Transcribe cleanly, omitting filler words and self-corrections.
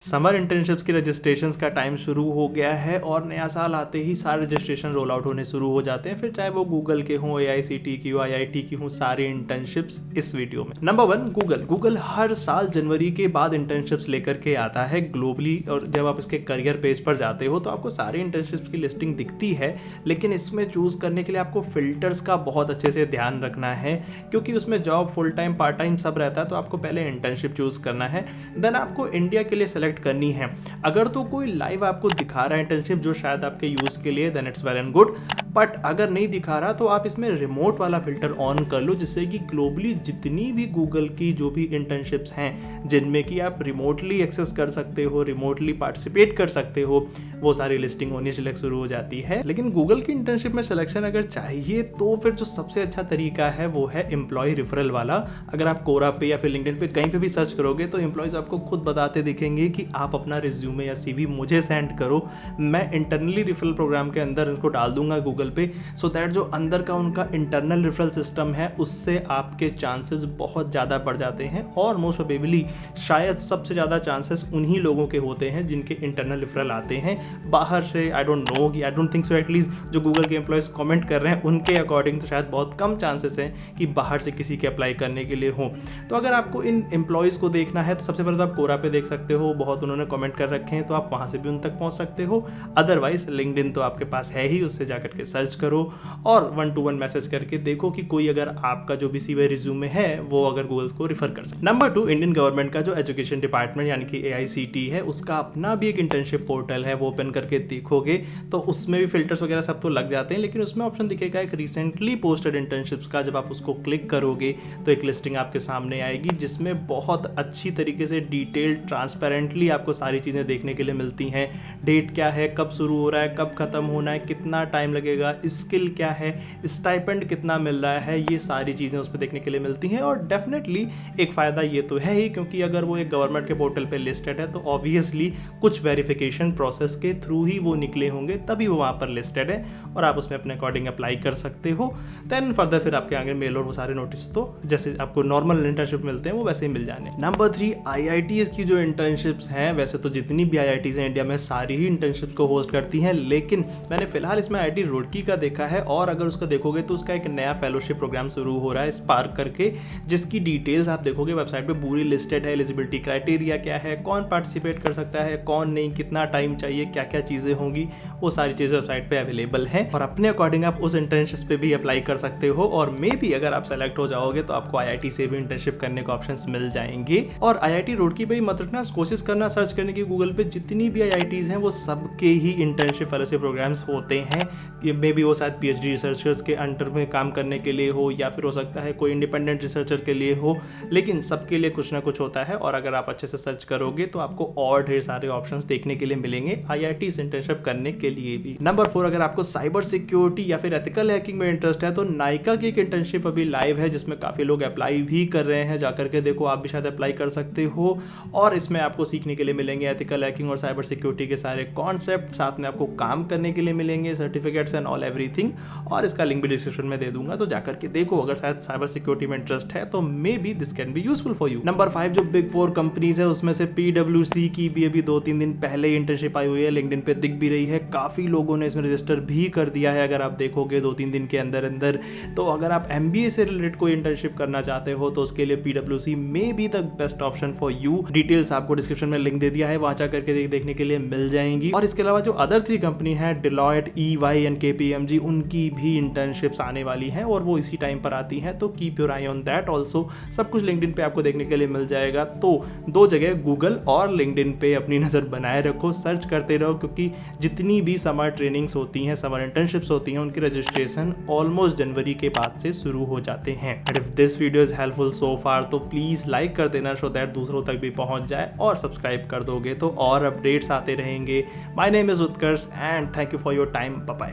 Summer internships की registrations का time शुरू हो गया है और नया साल आते ही सारे रजिस्ट्रेशन रोल आउट होने शुरू हो जाते हैं, फिर चाहे वो गूगल के हों, AICTE की हो, IIT की हों, सारी इंटर्नशिप्स इस वीडियो में। नंबर 1, गूगल हर साल जनवरी के बाद इंटर्नशिप्स लेकर के आता है ग्लोबली, और जब आप इसके करियर पेज पर जाते हो तो आपको सारी इंटर्नशिप्स की लिस्टिंग दिखती है, लेकिन इसमें चूज करने के लिए आपको फिल्टर्स का बहुत अच्छे से ध्यान रखना है, क्योंकि उसमें job full time part time सब रहता है। तो आपको पहले इंटर्नशिप चूज करना है, देन आपको इंडिया के लिए सेलेक्ट करनी है। अगर तो कोई लाइव आपको दिखा रहा है इंटर्नशिप जो शायद आपके यूज के लिए, then it's well and good, but अगर नहीं दिखा रहा तो आप इसमें रिमोट वाला फिल्टर ऑन कर लो, जिससे कि ग्लोबली जितनी भी गूगल की जो भी इंटर्नशिप्स हैं जिनमें कि आप रिमोटली एक्सेस कर सकते हो, रिमोटली पार्टिसिपेट कर सकते हो, वो सारी लिस्टिंग होनी शुरू हो जाती है। लेकिन गूगल की इंटर्नशिप में सिलेक्शन अगर चाहिए तो फिर जो सबसे अच्छा तरीका है वो है एम्प्लॉय रेफरल वाला। अगर आप कोरा पे या फिर लिंक्डइन पे कहीं पे भी सर्च करोगे तो एम्प्लॉयज आपको खुद बताते दिखेंगे कि आप अपना रिज्यूमे या CV मुझे सेंड करो, मैं इंटरनली रेफरल प्रोग्राम के अंदर इनको डाल दूंगा गूगल पे, सो दैट जो अंदर का उनका इंटरनल रेफरल सिस्टम है उससे आपके चांसेस बहुत ज़्यादा बढ़ जाते हैं। और मोस्ट प्रोबेबली शायद सबसे ज़्यादा चांसेस उन्हीं लोगों के होते हैं जिनके इंटरनल रेफरल आते हैं बाहर से। I don't think so, at least जो गूगल के एम्प्लॉयज कमेंट कर रहे हैं उनके अकॉर्डिंग तो शायद बहुत कम चांसेस हैं कि बाहर से किसी के अप्लाई करने के लिए हो। तो अगर आपको इन एम्प्लॉयज़ को देखना है तो सबसे पहले तो आप कोरा पे देख सकते हो, बहुत उन्होंने कमेंट कर रखे हैं तो आप वहाँ से भी उन तक पहुँच सकते हो। अदरवाइज लिंक्डइन तो आपके पास है ही, उससे जाकर के सर्च करो और 1-to-1 मैसेज करके देखो कि कोई अगर आपका जो भी CV रिज्यूमे है वो अगर गूगल को रिफर कर सके। नंबर 2, इंडियन गवर्नमेंट का जो एजुकेशन डिपार्टमेंट यानी कि AICTE है, उसका अपना भी एक इंटर्नशिप पोर्टल है। वो ओपन करके देखोगे तो उसमें भी फिल्टर्स वगैरह सब तो लग जाते हैं, लेकिन उसमें ऑप्शन दिखेगा एक रिसेंटली पोस्टेड इंटर्नशिप्स का। जब आप उसको क्लिक करोगे तो एक लिस्टिंग आपके सामने आएगी जिसमें बहुत अच्छी तरीके से डिटेल्ड ट्रांसपेरेंटली आपको सारी चीज़ें देखने के लिए मिलती हैं। डेट क्या है, कब शुरू हो रहा है, कब खत्म होना है, कितना टाइम लगेगा, स्किल क्या है, स्टाइपेंड कितना मिल रहा है, ये सारी चीज़ें उस पर देखने के लिए मिलती हैं। और डेफिनेटली एक फ़ायदा ये तो है ही, क्योंकि अगर वो एक गवर्नमेंट के पोर्टल पे लिस्टेड है तो ऑब्वियसली कुछ वेरिफिकेशन प्रोसेस के थ्रू ही वो निकले होंगे, तभी वो वहाँ पर लिस्टेड है और आप उसमें अपने अकॉर्डिंग अप्लाई कर सकते हो। देन फर्दर फिर आपके आगे मेल और वो सारे नोटिस तो जैसे आपको नॉर्मल इंटर्नशिप मिलते हैं वो वैसे ही मिल जाने। नंबर 3, IITs की जो इंटर्नशिप्स हैं, वैसे तो जितनी भी IITs हैं इंडिया में सारी ही इंटर्नशिप्स को होस्ट करती हैं, लेकिन मैंने फिलहाल इसमें IIT रुड़की का देखा है। और अगर उसका देखोगे तो उसका एक नया फेलोशिप प्रोग्राम शुरू हो रहा है स्पार्क करके, जिसकी डिटेल्स आप देखोगे वेबसाइट पे पूरी लिस्टेड है। एलिजिबिलिटी क्राइटेरिया क्या है, कौन पार्टिसिपेट कर सकता है, कौन नहीं, कितना टाइम चाहिए, क्या क्या चीज़ें होंगी, वो सारी चीज़ें वेबसाइट पे अवेलेबल है और अपने अकॉर्डिंग आप उस इंटर्नशिप पे भी अप्लाई कर सकते हो। और मे बी अगर आप सेलेक्ट हो जाओगे तो आपको IIT से भी इंटर्नशिप करने के ऑप्शंस मिल जाएंगे। और IIT रुड़की पे ही मत रखना, कोशिश करना सर्च करने की गूगल पे, जितनी भी IITs हैं वो सबके ही इंटर्नशिप फेलोशिप प्रोग्राम्स होते हैं। ये मे बी वो शायद PhD रिसर्चर्स के अंडर में काम करने के लिए हो, या फिर हो सकता है कोई इंडिपेंडेंट रिसर्चर के लिए हो, लेकिन सबके लिए कुछ ना कुछ होता है। और अगर आप अच्छे से सर्च करोगे तो आपको और ढेर सारे ऑप्शंस देखने के लिए मिलेंगे IIT से इंटर्नशिप करने के लिए भी। नंबर 4, अगर आपको साइबर सिक्योरिटी या फिर एथिकल हैकिंग में इंटरेस्ट है तो नाइका की एक इंटर्नशिप अभी लाइव है जिसमें काफ़ी लोग अप्लाई भी कर रहे हैं। जाकर के देखो, आप भी शायद अप्लाई कर सकते हो। और इसमें आपको सीखने के लिए मिलेंगे एथिकल हैकिंग और साइबर सिक्योरिटी के सारे कॉन्सेप्ट, साथ में आपको काम करने के लिए मिलेंगे, सर्टिफिकेट्स एंड ऑल एवरीथिंग। और इसका लिंक भी डिस्क्रिप्शन में दे दूंगा, तो जाकर के देखो। अगर शायद साइबर सिक्योरिटी में इंटरेस्ट है तो may be this can be useful for you. Number 5, जो बिग 4 कंपनीज है उसमें से PwC की भी अभी 2-3 दिन पहले इंटर्नशिप आई हुई है, लिंक्डइन पे दिख भी रही है। काफ़ी लोगों ने इसमें रजिस्टर भी कर दिया है, अगर आप देखोगे 2-3 दिन के अंदर अंदर। तो अगर आप MBA से रिलेटेड कोई इंटर्नशिप करना चाहते हो तो उसके लिए PwC may be the best option for you. Details आपको डिस्क्रिप्शन में लिंक दे दिया है, वहाँ जाकर के देखने के लिए मिल जाएंगी। और इसके अलावा जो अदर 3 कंपनी है, Deloitte, EY एंड KPMG, उनकी भी इंटर्नशिप्स आने वाली हैं और वो इसी टाइम पर आती हैं, तो keep your I on that also. सब कुछ लिंक्डइन पे आपको देखने के लिए मिल जाएगा। तो 2 जगह गूगल और लिंक्डइन पे अपनी नज़र बनाए रखो, सर्च करते रहो, क्योंकि जितनी भी समर ट्रेनिंग्स होती हैं, समर इंटर्नशिप्स होती हैं, उनकी रजिस्ट्रेशन ऑलमोस्ट जनवरी के बाद से शुरू हो जाते हैं। And if this video is helpful so far तो प्लीज़ लाइक कर देना, सो दैट दूसरों तक भी पहुंच जाए, और सब्सक्राइब कर दोगे तो और अपडेट्स आते रहेंगे। My name is Utkarsh and thank you for your time. Bye bye.